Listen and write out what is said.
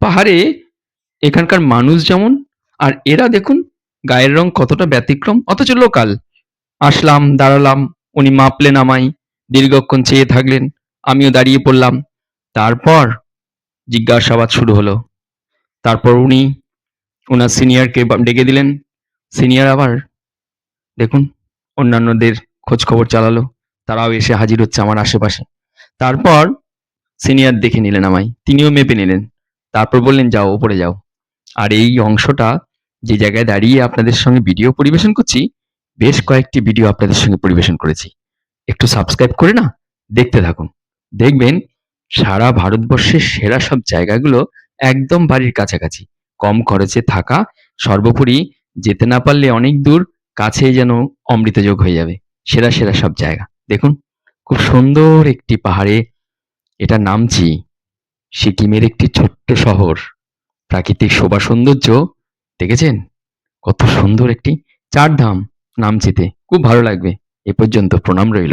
পাহাড়ে এখানকার মানুষ যেমন, আর এরা দেখুন গায়ের রং কতটা ব্যতিক্রম, অথচ লোকাল। আসলাম, দাঁড়ালাম, উনি মাপলেন আমায়, দীর্ঘক্ষণ চেয়ে থাকলেন, আমিও দাঁড়িয়ে পড়লাম। তারপর জিজ্ঞাসাবাদ শুরু হলো। তারপর উনি ওনার সিনিয়রকে ডেকে দিলেন। সিনিয়র আবার দেখুন অন্যান্যদের খোঁজ খবর চালালো, তারাও এসে হাজির হচ্ছে আমার আশেপাশে। তারপর সিনিয়র দেখে নিলেন আমায়, তিনিও মেপে নিলেন। তারপর বললেন, যাও ওপরে যাও। আর এই অংশটা, যে জায়গায় দাঁড়িয়ে আপনাদের সঙ্গে ভিডিও পরিবেশন করছি, বেশ কয়েকটি ভিডিও আপনাদের সঙ্গে পরিবেশন করেছি। একটু সাবস্ক্রাইব করে না দেখতে থাকুন। দেখবেন সারা ভারতবর্ষের সেরা সব জায়গাগুলো একদম বাড়ির কাছাকাছি, কম খরচে থাকা, সর্বোপরি যেতে না পারলে অনেক দূর, কাছেই যেন অমৃতযোগ হয়ে যাবে। সেরা সেরা সব জায়গা দেখুন। খুব সুন্দর একটি পাহাড়ে এটা নামছি, সিকিমের একটি ছোট্ট শহর। প্রাকৃতিক শোভা সৌন্দর্য দেখেছেন? কত সুন্দর একটি চারধাম নামচিতে। খুব ভালো লাগবে। এ পর্যন্ত প্রণাম রইল।